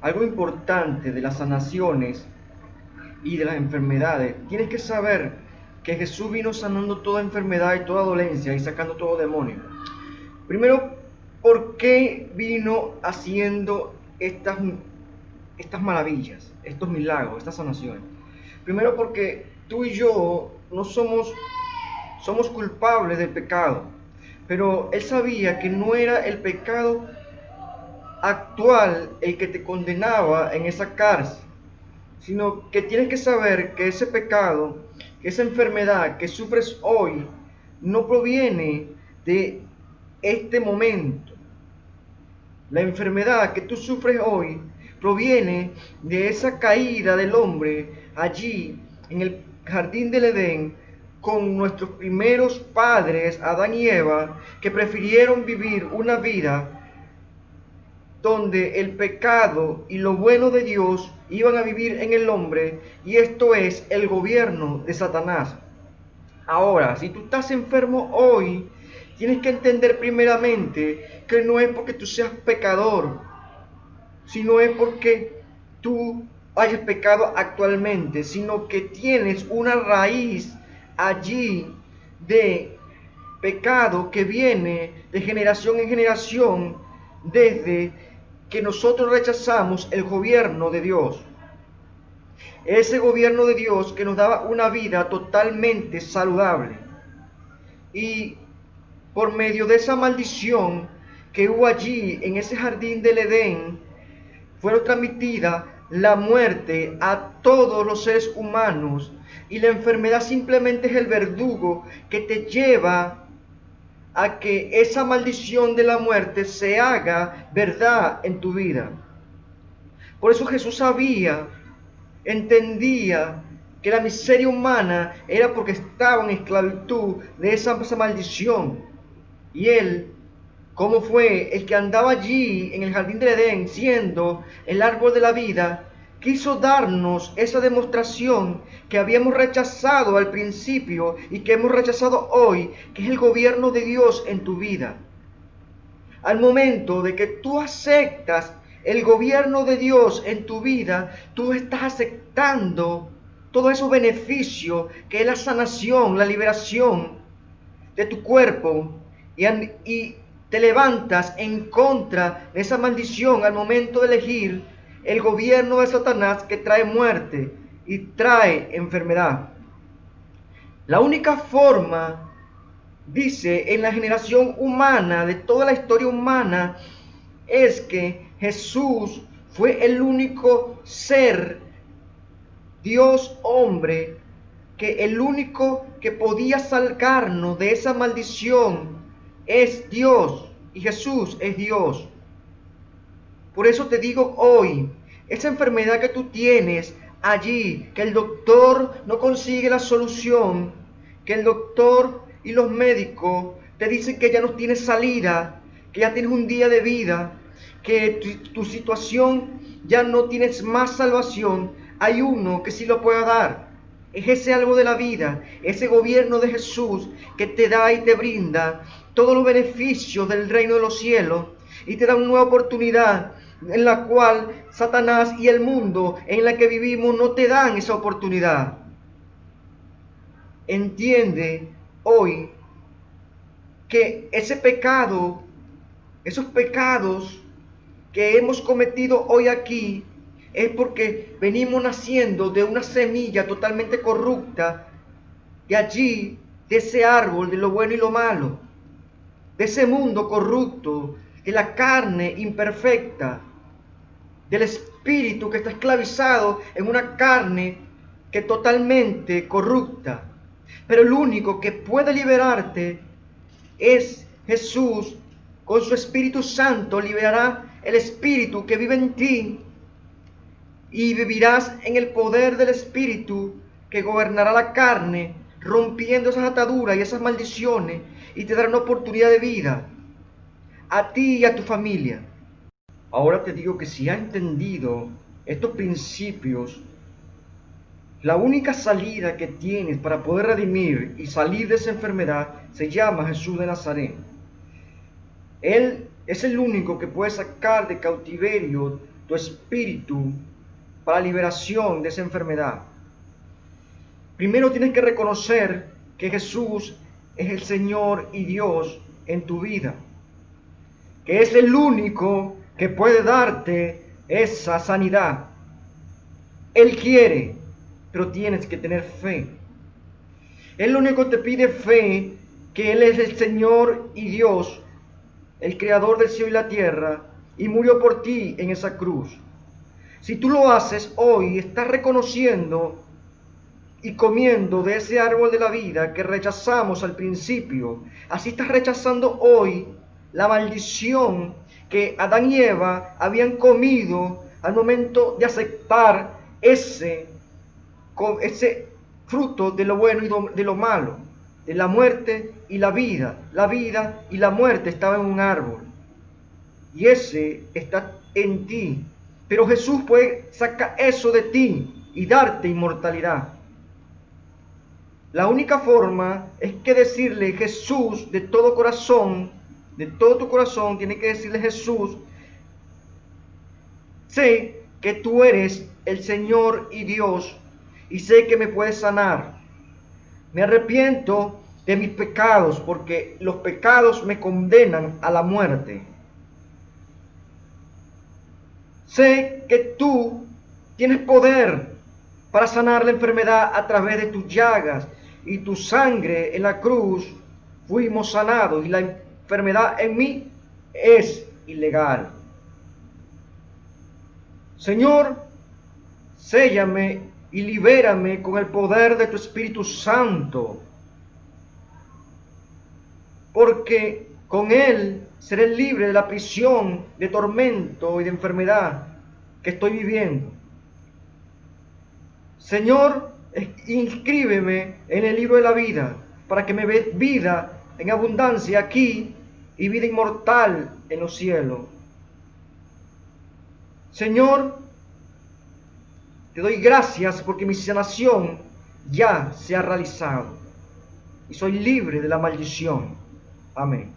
algo importante de las sanaciones y de las enfermedades. Tienes que saber que Jesús vino sanando toda enfermedad y toda dolencia y sacando todo demonio. Primero, ¿por qué vino haciendo estas maravillas, estos milagros, estas sanaciones? Primero porque tú y yo no somos culpables del pecado, pero Él sabía que no era el pecado actual el que te condenaba en esa cárcel, sino que tienes que saber que ese pecado, que esa enfermedad que sufres hoy, no proviene de este momento. La enfermedad que tú sufres hoy proviene de esa caída del hombre allí en el jardín del Edén con nuestros primeros padres, Adán y Eva, que prefirieron vivir una vida donde el pecado y lo bueno de Dios iban a vivir en el hombre, y esto es el gobierno de Satanás. Ahora, si tú estás enfermo hoy, tienes que entender primeramente que no es porque tú seas pecador, sino es porque tú hayas pecado actualmente, sino que tienes una raíz allí de pecado que viene de generación en generación desde que nosotros rechazamos el gobierno de Dios. Ese gobierno de Dios que nos daba una vida totalmente saludable. Y por medio de esa maldición que hubo allí en ese jardín del Edén, fueron transmitida la muerte a todos los seres humanos, y la enfermedad simplemente es el verdugo que te lleva a que esa maldición de la muerte se haga verdad en tu vida. Por eso Jesús entendía que la miseria humana era porque estaba en esclavitud de esa maldición. Y Él, como fue el que andaba allí en el jardín del Edén, siendo el árbol de la vida, quiso darnos esa demostración que habíamos rechazado al principio y que hemos rechazado hoy, que es el gobierno de Dios en tu vida. Al momento de que tú aceptas el gobierno de Dios en tu vida, tú estás aceptando todos esos beneficios que es la sanación, la liberación de tu cuerpo, y te levantas en contra de esa maldición al momento de elegir el gobierno de Satanás, que trae muerte y trae enfermedad. La única forma, dice, en la generación humana, de toda la historia humana, es que Jesús fue el único ser, Dios hombre, que el único que podía sacarnos de esa maldición es Dios, y Jesús es Dios. Por eso te digo hoy, esa enfermedad que tú tienes allí, que el doctor no consigue la solución, que el doctor y los médicos te dicen que ya no tienes salida, que ya tienes un día de vida, que tu situación ya no tienes más salvación, hay uno que sí lo puede dar. Es ese algo de la vida, ese gobierno de Jesús que te da y te brinda todos los beneficios del reino de los cielos, y te da una nueva oportunidad en la cual Satanás y el mundo en la que vivimos no te dan esa oportunidad. Entiende hoy que ese pecado, esos pecados que hemos cometido hoy aquí, es porque venimos naciendo de una semilla totalmente corrupta, de allí, de ese árbol, de lo bueno y lo malo, de ese mundo corrupto, de la carne imperfecta, del espíritu que está esclavizado en una carne que es totalmente corrupta. Pero el único que puede liberarte es Jesús. Con su Espíritu Santo liberará el espíritu que vive en ti, y vivirás en el poder del Espíritu que gobernará la carne, rompiendo esas ataduras y esas maldiciones, y te dará una oportunidad de vida a ti y a tu familia. Ahora te digo que si has entendido estos principios, la única salida que tienes para poder redimir y salir de esa enfermedad se llama Jesús de Nazaret. Él es el único que puede sacar de cautiverio tu espíritu para liberación de esa enfermedad. Primero tienes que reconocer que Jesús es el Señor y Dios en tu vida, que es el único que puede darte esa sanidad. Él quiere, pero tienes que tener fe. Él lo único que te pide fe, que Él es el Señor y Dios, el creador del cielo y la tierra, y murió por ti en esa cruz. Si tú lo haces hoy, estás reconociendo y comiendo de ese árbol de la vida que rechazamos al principio. Así estás rechazando hoy la maldición que Adán y Eva habían comido al momento de aceptar ese fruto de lo bueno y de lo malo, de la muerte y la vida. La vida y la muerte estaban en un árbol, y ese está en ti. Pero Jesús puede sacar eso de ti y darte inmortalidad. La única forma es que decirle Jesús de todo corazón, de todo tu corazón, tienes que decirle Jesús, sé que tú eres el Señor y Dios, y sé que me puedes sanar. Me arrepiento de mis pecados, porque los pecados me condenan a la muerte. Sé que tú tienes poder para sanar la enfermedad a través de tus llagas y tu sangre en la cruz. Fuimos sanados y la enfermedad en mí es ilegal. Señor, séllame y libérame con el poder de tu Espíritu Santo, porque con Él seré libre de la prisión, de tormento y de enfermedad que estoy viviendo. Señor, inscríbeme en el libro de la vida, para que me dé vida en abundancia aquí y vida inmortal en los cielos. Señor, te doy gracias porque mi sanación ya se ha realizado y soy libre de la maldición. Amén.